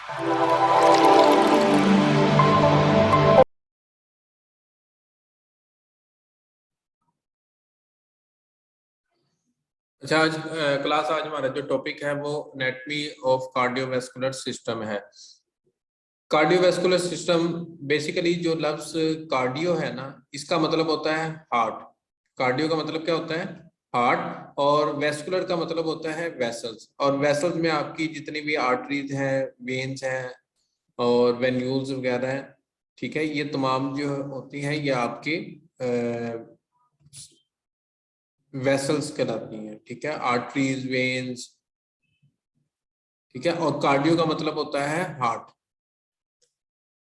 अच्छा, आज क्लास आज हमारा जो टॉपिक है वो एनाटॉमी ऑफ कार्डियोवैस्कुलर सिस्टम है। कार्डियोवैस्कुलर सिस्टम बेसिकली जो लफ्ज कार्डियो है ना, इसका मतलब होता है हार्ट। कार्डियो का मतलब क्या होता है? हार्ट। और वेस्कुलर का मतलब होता है वेसल्स। और वेसल्स में आपकी जितनी भी आर्टरीज हैं, वेन्स हैं और वेन्यूल्स वगैरह हैं, ठीक है, ये तमाम जो होती हैं ये आपकी वेसल्स कहलाती हैं। ठीक है, आर्टरीज, वेन्स, ठीक है। और कार्डियो का मतलब होता है heart.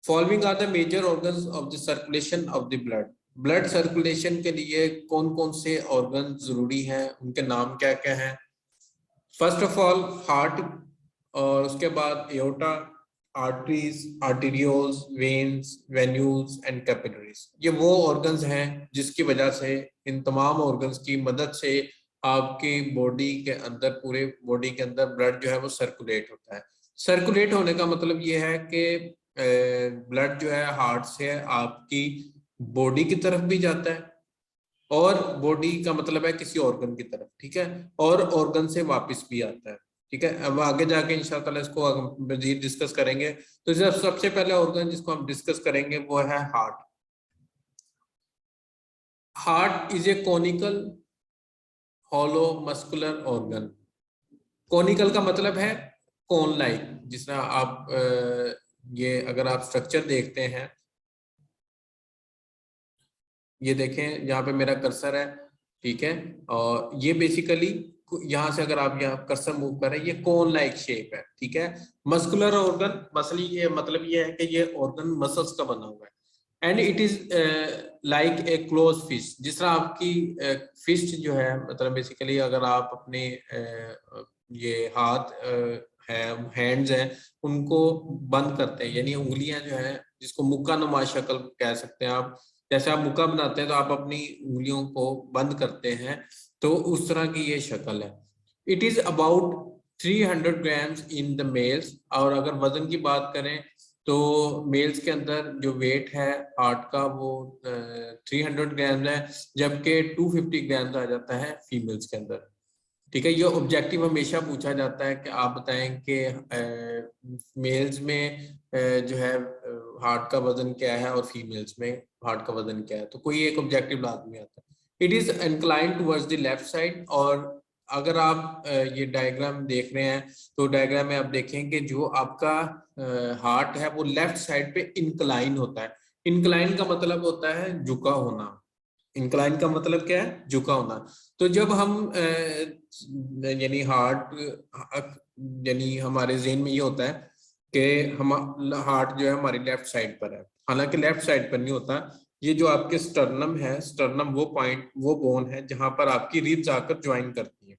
Following are the major organs of the circulation of the blood. Blood circulation के लिए कौन कौन से ऑर्गन जरूरी हैं, उनके नाम क्या क्या हैं? फर्स्ट ऑफ ऑल हार्ट, और उसके बाद aorta, arteries, arterioles, veins, venules and capillaries. ये वो ऑर्गन्स हैं जिसकी वजह से, इन तमाम ऑर्गन्स की मदद से आपकी बॉडी के अंदर, पूरे बॉडी के अंदर ब्लड जो है वो सर्कुलेट होता है। सर्कुलेट होने का मतलब ये है कि ब्लड जो है हार्ट से आपकी बॉडी की तरफ भी जाता है, और बॉडी का मतलब है किसी ऑर्गन की तरफ, ठीक है, और ऑर्गन से वापस भी आता है। ठीक है, अब आगे जाके इंशाल्लाह इसको मजीद डिस्कस करेंगे। तो सबसे पहले ऑर्गन जिसको हम डिस्कस करेंगे वो है heart. Heart is a conical hollow muscular organ. Conical का मतलब है कोन लाइक। जिस तरह आप ये अगर आप स्ट्रक्चर देखते हैं, ये देखें यहाँ पे मेरा कर्सर है, ठीक है, और ये बेसिकली यहाँ से अगर आप यहाँ कर्सर मूव करें, ये कोन लाइक शेप है। ठीक है, मस्कुलर ऑर्गन, मसली ये मतलब ये है कि ये ऑर्गन मसल्स का बना हुआ है। And it is like a close fist. जिस तरह आपकी फिस्ट जो है, मतलब बेसिकली अगर आप अपने ये हाथ है, हैंड्स हैं, उनको बंद करते हैं, यानी उंगलियां जो है, जिसको मुक्का नुमा शक्ल कह सकते हैं आप, जैसे आप मुक्का बनाते हैं तो आप अपनी उंगलियों को बंद करते हैं, तो उस तरह की ये शक्ल है। It is about 300 grams in the mails. और अगर वजन की बात करें तो मेल्स के अंदर जो वेट है हार्ट का वो 300 ग्राम्स है, जबकि 250 ग्राम्स आ जाता है फीमेल्स के अंदर। ठीक है, ये ऑब्जेक्टिव हमेशा पूछा जाता है कि आप बताएं कि मेल्स में जो है हार्ट का वजन क्या है और फीमेल्स में हार्ट का वजन क्या है, तो कोई एक ऑब्जेक्टिव लाजमी आता है। It is incline towards the left side. और अगर आप ये डायग्राम देख रहे हैं तो डायग्राम में आप देखेंगे जो आपका हार्ट है वो लेफ्ट साइड पे इंक्लाइन होता है। इंक्लाइन का मतलब होता है झुका होना। इंक्लाइन का मतलब क्या है? झुका होना। तो जब हम यानी हार्ट, यानी हमारे जेहन में ये होता है कि हम हार्ट जो है हमारी लेफ्ट साइड पर है, हालांकि लेफ्ट साइड पर नहीं होता। ये जो आपके स्टर्नम है, स्टर्नम वो पॉइंट, वो बोन है जहां पर आपकी रिब्स आकर ज्वाइन करती है।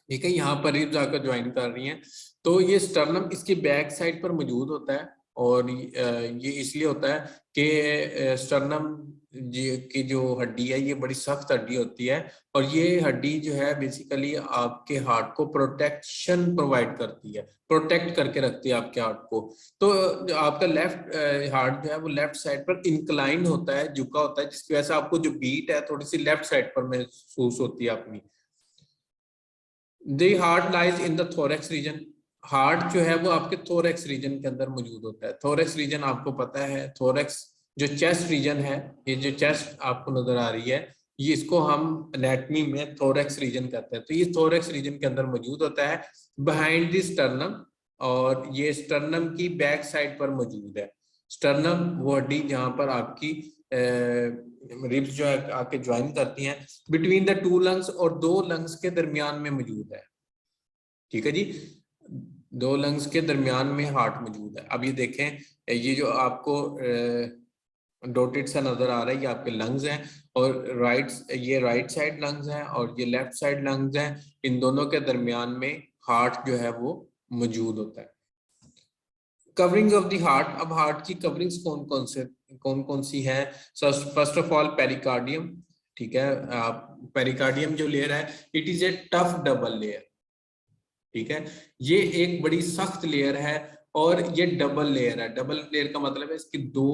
ठीक है, यहाँ पर रिब्स आकर ज्वाइन कर रही हैं, तो ये स्टर्नम इसकी बैक साइड पर मौजूद होता है। और ये इसलिए होता है कि स्टर्नम की जो हड्डी है ये बड़ी सख्त हड्डी होती है, और ये हड्डी जो है बेसिकली आपके हार्ट को प्रोटेक्शन प्रोवाइड करती है, प्रोटेक्ट करके रखती है आपके हार्ट को। तो जो आपका लेफ्ट हार्ट जो है वो लेफ्ट साइड पर इंक्लाइन होता है, झुका होता है, जिसकी वजह से आपको जो बीट है थोड़ी सी लेफ्ट साइड पर महसूस होती है अपनी। The heart lies in the thorax region. Heart जो है वो आपके थोरेक्स रीजन के अंदर मौजूद होता है। थोरेक्स रीजन आपको पता है, थोरेक्स जो चेस्ट रीजन है, ये जो चेस्ट आपको नजर आ रही है, ये इसको हम एनाटॉमी में थोरेक्स रीजन कहते हैं। तो ये थोरेक्स रीजन के अंदर मौजूद होता है बिहाइंड द स्टर्नम, और ये स्टर्नम की बैक साइड पर मौजूद है। स्टर्नम वो हड्डी जहां पर आपकी रिब्स जो है आके ज्वाइन करती हैं, बिटवीन द टू लंग्स, और दो लंग्स के दरमियान में मौजूद है। ठीक है जी, दो लंग्स के दरमियान में हार्ट मौजूद है। अब ये देखें, ये जो आपको डॉटेड सा नजर आ रहा है, ये आपके लंग्स हैं, और ये राइट साइड लंग्स हैं और ये लेफ्ट साइड लंग्स हैं। इन दोनों के दरमियान में हार्ट जो है वो मौजूद होता है। Covering of the heart. अब हार्ट की कवरिंग्स कौन कौन सी है? First of all pericardium. ठीक है, आप पेरिकार्डियम जो लेयर है, it is a tough double layer. ठीक है, ये एक बड़ी सख्त लेयर है, और ये डबल लेयर है। डबल लेयर का मतलब है इसकी दो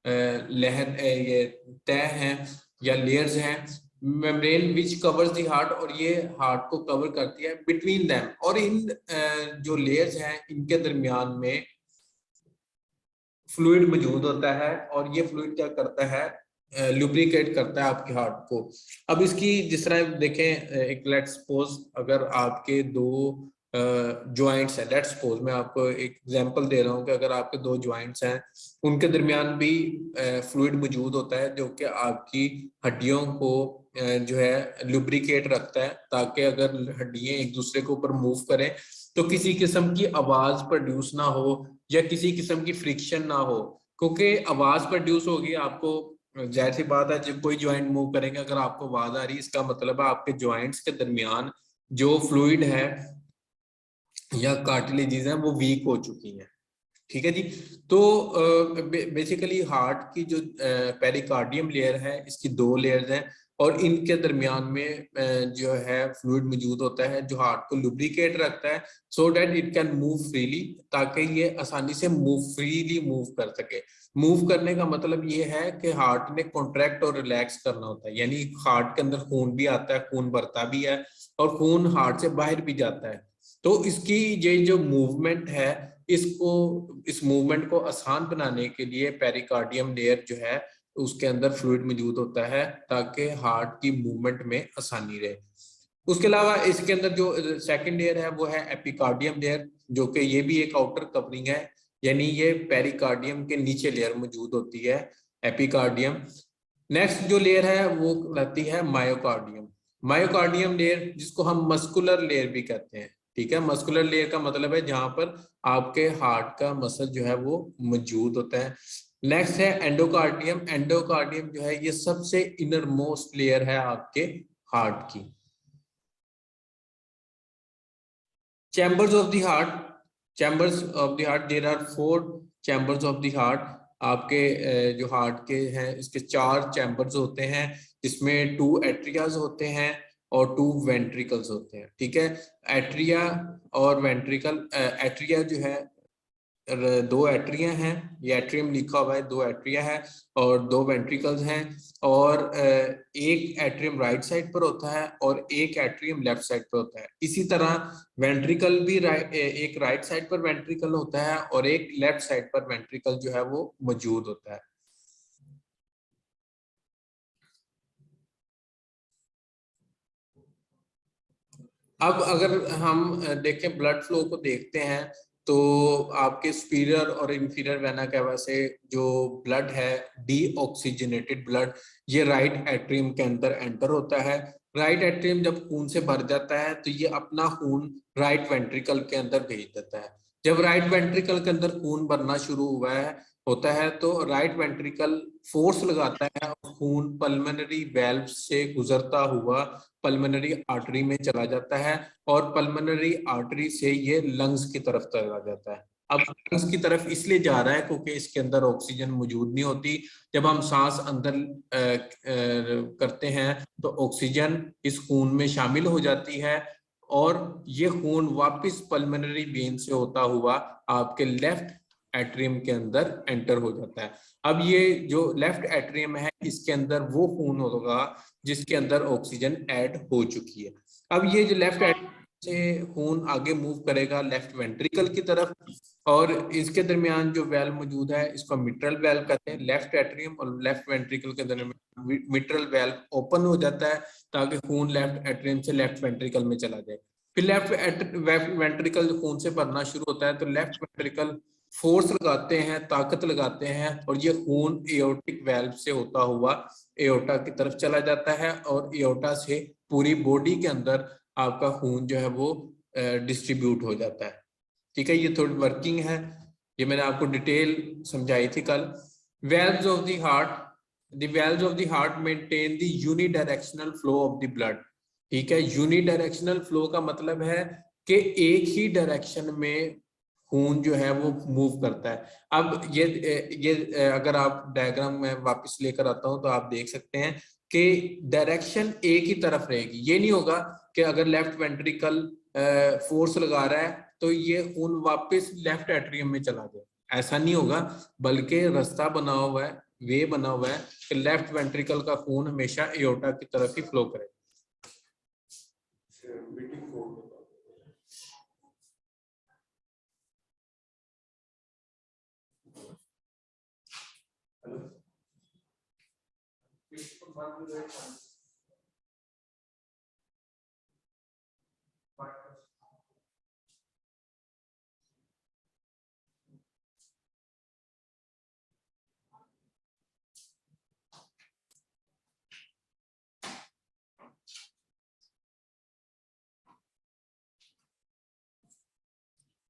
लेयर ये तह हैं या लेयर्स हैं। Membrane which covers the heart, और ये हार्ट को कवर करती है बिटवीन देम, और इन जो लेयर्स हैं इनके दरमियान में फ्लूइड मौजूद होता है, और ये फ्लूइड क्या करता है, लुब्रिकेट करता है आपके हार्ट को। अब इसकी जिस तरह देखें, एक लेट्स सपोज अगर आपके दो जॉइंट्स हैं, लेट्स सपोज मैं आपको एक एग्जांपल दे रहा हूँ कि अगर आपके दो जॉइंट्स हैं उनके दरमियान भी फ्लूइड मौजूद होता है जो कि आपकी हड्डियों को जो है लुब्रिकेट रखता है, ताकि अगर हड्डियां एक दूसरे के ऊपर मूव करें तो किसी किस्म की आवाज प्रोड्यूस ना हो या किसी किस्म की फ्रिक्शन ना हो। क्योंकि आवाज प्रोड्यूस होगी, आपको जाहिर सी बात है जब कोई ज्वाइंट मूव करेंगे अगर आपको आवाज आ रही है, इसका मतलब है आपके ज्वाइंट्स के दरमियान जो फ्लूइड है या कार्टिलेजेस हैं वो वीक हो चुकी हैं। ठीक है जी। तो बेसिकली हार्ट की जो पेरिकार्डियम लेयर है इसकी दो लेयर्स हैं, और इनके दरमियान में जो है फ्लूइड मौजूद होता है जो हार्ट को लुब्रिकेट रखता है, so that it can move freely, ताकि ये आसानी से फ्रीली मूव कर सके। मूव करने का मतलब ये है कि हार्ट ने कॉन्ट्रैक्ट और रिलैक्स करना होता है, यानी हार्ट के अंदर खून भी आता है, खून भरता भी है और खून हार्ट से बाहर भी जाता है। तो इसकी ये जो मूवमेंट है, इसको इस मूवमेंट को आसान बनाने के लिए पेरिकार्डियम लेयर जो है उसके अंदर फ्लूइड मौजूद होता है ताकि हार्ट की मूवमेंट में आसानी रहे। उसके अलावा इसके अंदर जो सेकंड लेयर है वो है एपिकार्डियम लेयर, जो कि ये भी एक आउटर कवरिंग है, यानी ये पेरिकार्डियम के नीचे लेयर मौजूद होती है, एपिकार्डियम। नेक्स्ट जो लेयर है वो रहती है मायोकार्डियम। मायोकार्डियम लेयर जिसको हम मस्कुलर लेयर भी कहते हैं। ठीक है, मस्कुलर लेयर का मतलब है जहां पर आपके हार्ट का मसल जो है वो मौजूद होता है। नेक्स्ट है एंडोकार्डियम। एंडोकार्डियम जो है ये सबसे इनर मोस्ट लेयर है आपके हार्ट की। Chambers of the heart, chambers of the heart, there are 4 chambers of the heart. आपके जो हार्ट के हैं इसके 4 चैम्बर्स होते हैं, जिसमें 2 एट्रियाज होते हैं और 2 वेंट्रिकल्स होते हैं। ठीक है, एट्रिया और वेंट्रिकल, एट्रिया जो है 2 एट्रिया हैं, ये एट्रियम लिखा हुआ है, 2 एट्रिया है और 2 वेंट्रिकल्स हैं, और एक एट्रियम राइट साइड पर होता है और एक एट्रियम लेफ्ट साइड पर होता है। इसी तरह वेंट्रिकल भी एक राइट साइड पर वेंट्रिकल होता है और एक लेफ्ट साइड पर वेंट्रिकल जो है वो मौजूद होता है। अब अगर हम देखें ब्लड फ्लो को देखते हैं, तो आपके सुपीरियर और इंफीरियर वेना कैवा से जो ब्लड है, डीऑक्सीजनेटेड ब्लड, ये राइट एट्रियम के अंदर एंटर होता है। राइट एट्रियम जब खून से भर जाता है तो ये अपना खून राइट वेंट्रिकल के अंदर भेज देता है। जब राइट वेंट्रिकल के अंदर खून भरना शुरू हुआ है होता है तो राइट वेंट्रिकल फोर्स लगाता है और खून पल्मोनरी वेल्व से गुजरता हुआ पल्मोनरी आर्टरी में चला जाता है, और पल्मोनरी आर्टरी से ये लंग्स की तरफ चला जाता है। अब लंग्स की तरफ इसलिए जा रहा है क्योंकि इसके अंदर ऑक्सीजन मौजूद नहीं होती। जब हम सांस अंदर करते हैं तो ऑक्सीजन इस खून में शामिल हो जाती है, और ये खून वापस पल्मोनरी वेन से होता हुआ आपके लेफ्ट एट्रियम के अंदर एंटर हो जाता है। अब ये जो लेफ्ट एट्रियम है इसके अंदर वो खून होगा जिसके अंदर ऑक्सीजन ऐड हो चुकी है। अब ये जो लेफ्ट एट्रियम से खून आगे मूव करेगा लेफ्ट वेंट्रिकल की तरफ, और इसके दरमियान जो वेल्व मौजूद है इसको मिट्रल वेल्व कहते हैं। लेफ्ट एट्रियम और लेफ्ट वेंट्रिकल के दरमियान मिट्रल वेल्व ओपन हो जाता है ताकि खून लेफ्ट एट्रियम से लेफ्ट वेंट्रिकल में चला जाए। फिर लेफ्ट वेंट्रिकल खून से भरना शुरू होता है तो लेफ्ट वेंट्रिकल फोर्स लगाते हैं, ताकत लगाते हैं, और ये खून एओर्टिक वेल्व से होता हुआ एओर्टा की तरफ चला जाता है, और एओर्टा से पूरी बॉडी के अंदर आपका खून जो है वो डिस्ट्रीब्यूट हो जाता है। ठीक है, ये थोड़ी वर्किंग है, ये मैंने आपको डिटेल समझाई थी कल। Valves of the heart, the valves of the heart maintain the unidirectional flow of the blood. ठीक है, यूनिडायरेक्शनल फ्लो का मतलब है कि एक ही डायरेक्शन में खून जो है वो मूव करता है। अब ये अगर आप डायग्राम में वापस लेकर आता हूं तो आप देख सकते हैं कि डायरेक्शन एक ही तरफ रहेगी। ये नहीं होगा कि अगर लेफ्ट वेंट्रिकल फोर्स लगा रहा है तो ये खून वापस लेफ्ट एट्रियम में चला जाए, ऐसा नहीं होगा, बल्कि रास्ता बना हुआ है, वे बना हुआ है कि लेफ्ट वेंट्रिकल का खून हमेशा एओर्टा की तरफ ही फ्लो करे।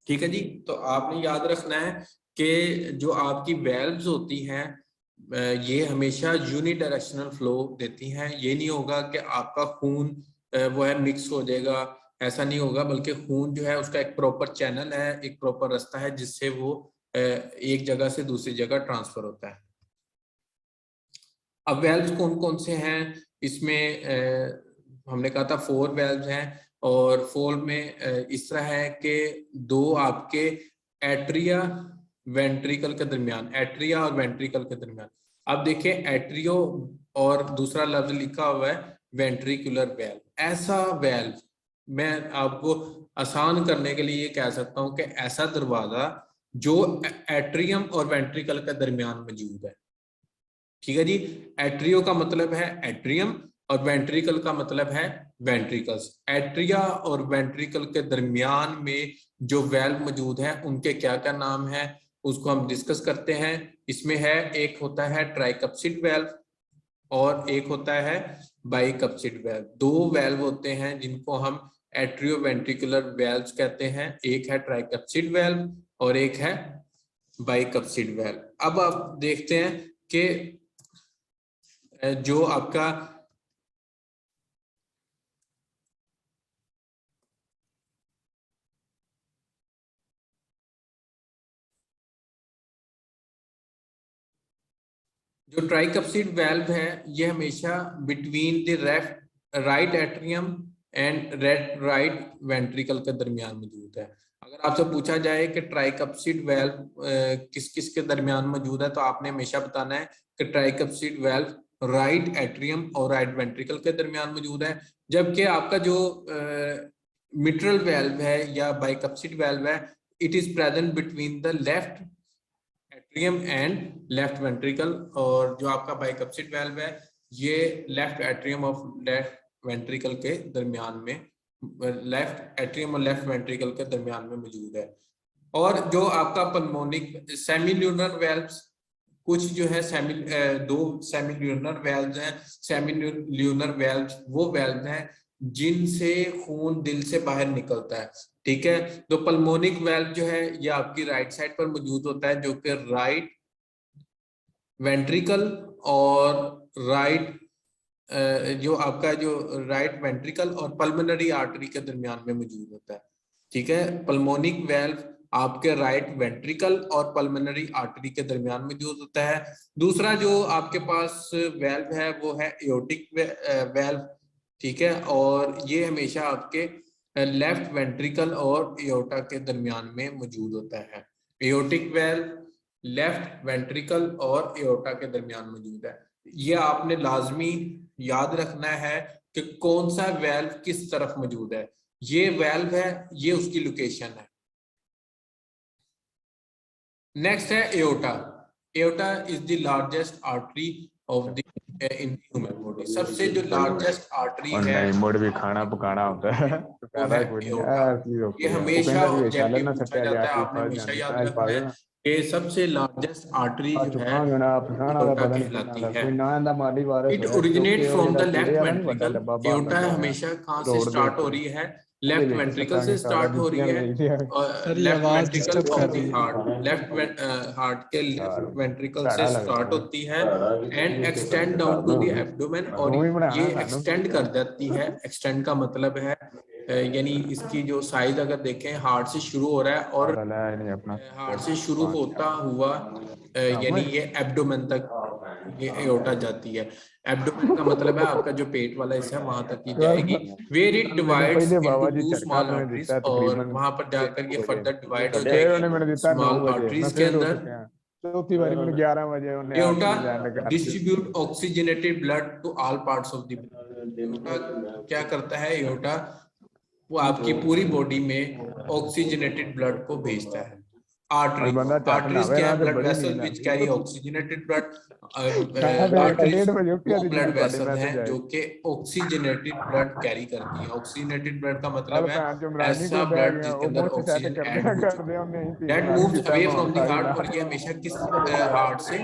ठीक है जी, तो आपने याद रखना है कि जो आपकी वेल्व्स होती हैं ये हमेशा यूनिडायरेक्शनल फ्लो देती हैं। ये नहीं होगा कि आपका खून वो है मिक्स हो जाएगा, ऐसा नहीं होगा, बल्कि खून जो है उसका एक प्रॉपर चैनल है, एक प्रॉपर रास्ता है जिससे वो एक जगह से दूसरी जगह ट्रांसफर होता है। अब वेल्व्स कौन कौन से हैं इसमें, हमने कहा था 4 वेल्व्स हैं, और 4 में इस तरह है कि 2 आपके एट्रिया वेंट्रिकल के दरमियान, एट्रिया और वेंट्रिकल के दरमियान। अब देखिए एट्रियो और दूसरा लफ्ज लिखा हुआ है वेंट्रिकुलर वेल्व। ऐसा वेल्व मैं आपको आसान करने के लिए ये कह सकता हूं कि ऐसा दरवाजा जो एट्रियम और वेंट्रिकल के दरमियान मौजूद है। ठीक है जी, एट्रियो का मतलब है एट्रियम और वेंट्रिकल का मतलब है वेंट्रिकल्स। एट्रिया और वेंट्रिकल के दरमियान में जो वेल्व मौजूद है उनके क्या क्या नाम है उसको हम डिस्कस करते हैं। इसमें है, एक होता है ट्राइकप्सिड वेल्व और एक होता है बाइकप्सिड वेल्व। 2 वेल्व होते हैं जिनको हम एट्रियो वेंट्रिकुलर वेल्व्स कहते हैं, एक है ट्राइकप्सिड वेल्व और एक है बाइकप्सिड वेल्व। अब आप देखते हैं कि जो आपका जो ट्राइकप्सिड वेल्व है ये हमेशा between the right atrium and right ventricle के दरमियान मौजूद है। अगर आपसे पूछा जाए कि ट्राइकप्सिड वेल्व किस किस के दरमियान मौजूद है, तो आपने हमेशा बताना है कि ट्राइकप्सिड वेल्व राइट एट्रियम और राइट वेंट्रिकल के दरमियान मौजूद है। जबकि आपका जो मिट्रल वेल्व है या बाइकप्सिड वेल्व है, it is present between the left atrium and left ventricle. और जो आपका बाइकप्सिड वेल्व है ये लेफ्ट एट्रियम और लेफ्ट वेंट्रिकल के दरमियान में, लेफ्ट एट्रियम और लेफ्ट वेंट्रिकल के दरमियान में मौजूद है। और जो आपका पल्मोनिक सेमिल्यूनर वेल्व्स, कुछ जो है दो सेमिल्यूनर वेल्व्स हैं। सेमिल्यूनर वेल्व्स वो वेल्व हैं जिनसे खून दिल से बाहर निकलता है। ठीक है, तो पल्मोनिक वेल्व जो है ये आपकी राइट साइड पर मौजूद होता है, जो कि राइट वेंट्रिकल और राइट जो आपका जो राइट वेंट्रिकल और पल्मोनरी आर्टरी के दरमियान में मौजूद होता है। ठीक है, पल्मोनिक वेल्व आपके राइट वेंट्रिकल और पल्मोनरी आर्टरी के दरमियान मौजूद होता है। दूसरा जो आपके पास वेल्व है वो है एओर्टिक वेल्व। ठीक है, और ये हमेशा आपके लेफ्ट वेंट्रिकल और एओर्टा के दरमियान में मौजूद होता है। एओर्टिक वेल्व लेफ्ट वेंट्रिकल और एओर्टा के दरमियान मौजूद है। ये आपने लाजमी याद रखना है कि कौन सा वेल्व किस तरफ मौजूद है। ये वेल्व है, ये उसकी लोकेशन है। नेक्स्ट है aorta. Aorta is the largest artery of the in human body. सबसे जो लार्जेस्ट आर्टरी है मुड़ भी खाना पकाना होता है वो है एओर्टा। ये हमेशा ऑब्जेक्टिव पूछा जाता है, आपने हमेशा याद रखना है कि सबसे लार्जेस्ट आर्टरी जो है एओर्टा कहलाती है। It originate from the left ventricle. Aorta हमेशा कहाँ से स्टार्ट हो रही है? लेफ्ट वेंट्रिकल से स्टार्ट हो रही है, और left ventricle of the heart, left heart के लेफ्ट वेंट्रिकल से स्टार्ट होती है and extend down to the abdomen, और ये एक्सटेंड कर जाती है। एक्सटेंड का मतलब है यानी इसकी जो साइज अगर देखें हार्ट से शुरू हो रहा है और वाला है नहीं अपना हार्ट से शुरू होता हुआ यानी ये एब्डोमेन तक ये एओर्टा जाती है। एब्डोमेन का मतलब है आपका जो पेट वाला हिस्सा है वहां तक ही जाएगी। वेयर इट डिवाइड्स पहले इनटू बाबा जी 2 चरखा स्मॉल अपने आर्टरीज दिता और तकरीबन वहां पर जाकर ये फर्दर डिवाइड हो फिर उन्हें मैंने जाएगी दिता 9 स्मॉल बजे मैं आर्टरीज के फिर उठ अंदर। गया चौथी बारी मैंने 11 बजे उन्हें एओर्टा लैंड कर distribute oxygenated blood to all parts of the aorta क्या करता है एओर्टा वो आपकी पूरी बॉडी में ऑक्सीजनेटेड ब्लड को भेजता है। और बंदा आर्टरीज चट आर्टरीज नावे क्या ना है तो ब्लड बड़ी वेसल्स नींद व्हिच आती कैरी ऑक्सीजनेटेड ब्लड। है। आर्टरीज 1:30 बजे उठ वो गया ब्लड जी वेसल मैं हैं तो जो जाए कि ऑक्सीजनेटेड ब्लड कैरी करती है। ऑक्सीजनेटेड ब्लड का कल मतलब है भैन जो इमरानी ऐसा को दे ब्लड गया जिसके वो अंदर मुंह सेट ऑक्सीजन कर ऐड दिया हो कर चुकी दे है। हमने ही दैट इमरानी मूव्स की अवे टाइम फ्रॉम द खाई हार्ट ला और ये हमेशा किस हार्ट से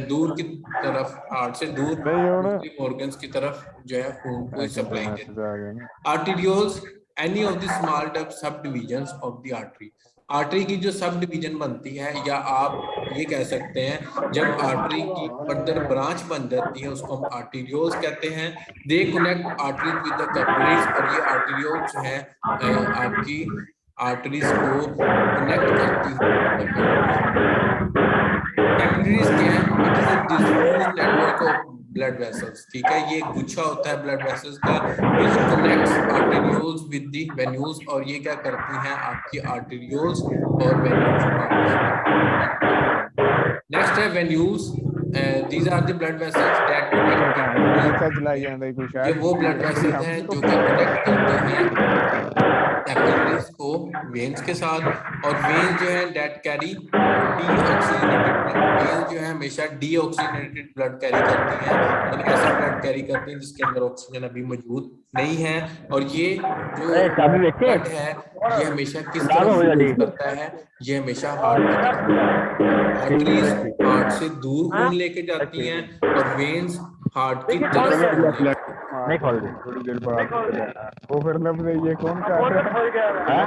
दूर की तरफ हार्ट से दूर नहीं होना दूसरी ऑर्गन्स की तरफ जो है खून को तो सप्लाई मैसेज आ देती गया है। ना arterioles any of the small sub divisions of the artery. Artery की जो सब डिवीजन बनती है या आप ये कह सकते हैं जब आर्टरी की फर्दर ब्रांच बन जाती है उसको हम आर्टीरियोल्स कहते हैं। They connect arteries with the capillaries और ये आर्टीरियोल्स जो है आपकी आर्टरीज को कनेक्ट करती है। कैपिलरीज क्या है? It is a diffuse network of blood vessels. ठीक है ये गुच्छा होता है ब्लड वेसल्स का which connects arterioles with the venules और ये क्या करती हैं आपकी आर्टेरियोल्स और वेन्यूज को आपस में। नेक्स्ट है venules. These are the blood vessels that connect अच्छा चलाई जाता है कोई ये शायद वो ब्लड वेसल्स हैं जो कि कनेक्ट करते हैं कैपिलरीज को वेन्स के साथ। और वेन्स जो है that carry deoxygenated blood. Veins जो है हमेशा डीऑक्सीजनेटेड ब्लड कैरी करती हैं यानी ऐसा ब्लड कैरी करती हैं जिसके अंदर ऑक्सीजन अभी मौजूद नहीं है। और ये जो ब्लड है ये हमेशा किस तरफ मूव करता है? ये हमेशा हार्ट की तरफ। आर्टरीज हार्ट से दूर खून लेके जाती हैं और वेन्स हार्ट की तरफ खून लेके जाती हैं। नहीं खोल दे थोड़ी देर बाद वो फिर लब से ये कौन कर रहा है?